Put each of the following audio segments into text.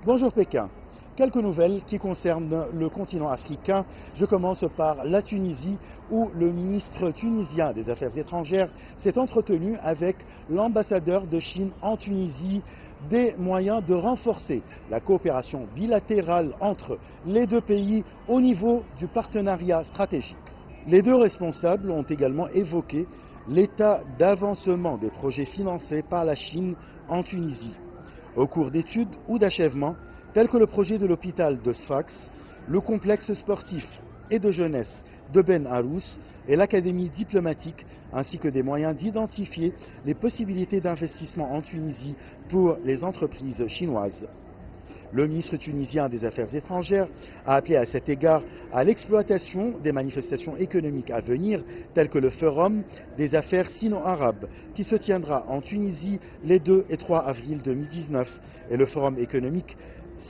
Bonjour Pékin. Quelques nouvelles qui concernent le continent africain. Je commence par la Tunisie où le ministre tunisien des Affaires étrangères s'est entretenu avec l'ambassadeur de Chine en Tunisie des moyens de renforcer la coopération bilatérale entre les deux pays au niveau du partenariat stratégique. Les deux responsables ont également évoqué l'état d'avancement des projets financés par la Chine en Tunisie, au cours d'études ou d'achèvement, tels que le projet de l'hôpital de Sfax, le complexe sportif et de jeunesse de Ben Arous et l'académie diplomatique, ainsi que des moyens d'identifier les possibilités d'investissement en Tunisie pour les entreprises chinoises. Le ministre tunisien des Affaires étrangères a appelé à cet égard à l'exploitation des manifestations économiques à venir, telles que le Forum des affaires sino-arabes, qui se tiendra en Tunisie les 2 et 3 avril 2019, et le Forum économique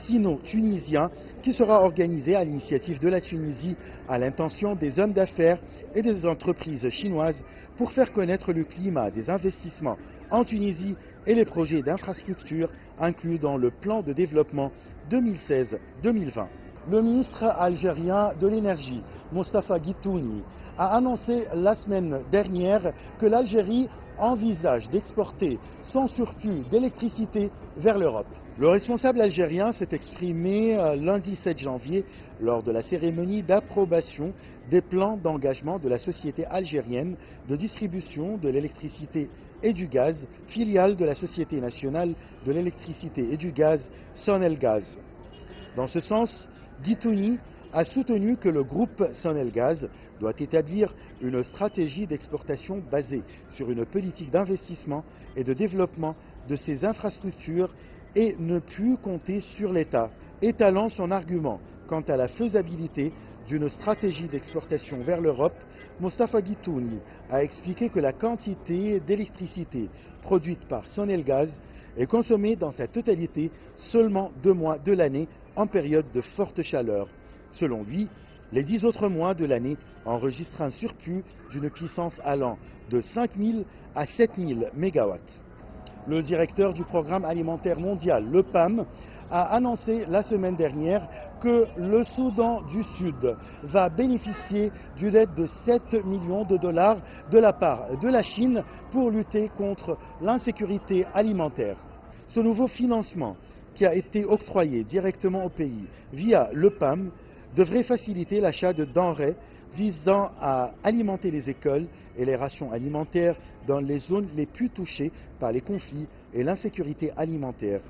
sino-tunisien, qui sera organisé à l'initiative de la Tunisie à l'intention des hommes d'affaires et des entreprises chinoises pour faire connaître le climat des investissements en Tunisie et les projets d'infrastructure inclus dans le plan de développement 2016-2020. Le ministre algérien de l'énergie, Mostafa Guitouni, a annoncé la semaine dernière que l'Algérie envisage d'exporter son surplus d'électricité vers l'Europe. Le responsable algérien s'est exprimé lundi 7 janvier lors de la cérémonie d'approbation des plans d'engagement de la société algérienne de distribution de l'électricité et du gaz, filiale de la Société nationale de l'électricité et du gaz, Sonelgaz. Dans ce sens, Guitouni a soutenu que le groupe Sonelgaz doit établir une stratégie d'exportation basée sur une politique d'investissement et de développement de ses infrastructures et ne plus compter sur l'État, étalant son argument quant à la faisabilité d'une stratégie d'exportation vers l'Europe. Mostafa Guitouni a expliqué que la quantité d'électricité produite par Sonelgaz est consommée dans sa totalité seulement 2 mois de l'année en période de forte chaleur. Selon lui, les 10 autres mois de l'année enregistrent un surplus d'une puissance allant de 5000 à 7000 MW. Le directeur du Programme alimentaire mondial, le PAM, a annoncé la semaine dernière que le Soudan du Sud va bénéficier d'une aide de 7 millions de dollars de la part de la Chine pour lutter contre l'insécurité alimentaire. Ce nouveau financement, qui a été octroyé directement au pays via le PAM, devrait faciliter l'achat de denrées visant à alimenter les écoles et les rations alimentaires dans les zones les plus touchées par les conflits et l'insécurité alimentaire.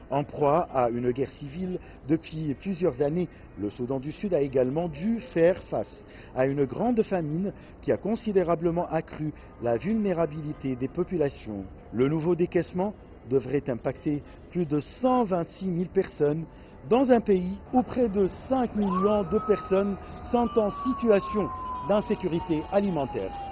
En proie à une guerre civile depuis plusieurs années, le Soudan du Sud a également dû faire face à une grande famine qui a considérablement accru la vulnérabilité des populations. Le nouveau décaissement devrait impacter plus de 126 000 personnes dans un pays où près de 5 millions de personnes sont en situation d'insécurité alimentaire.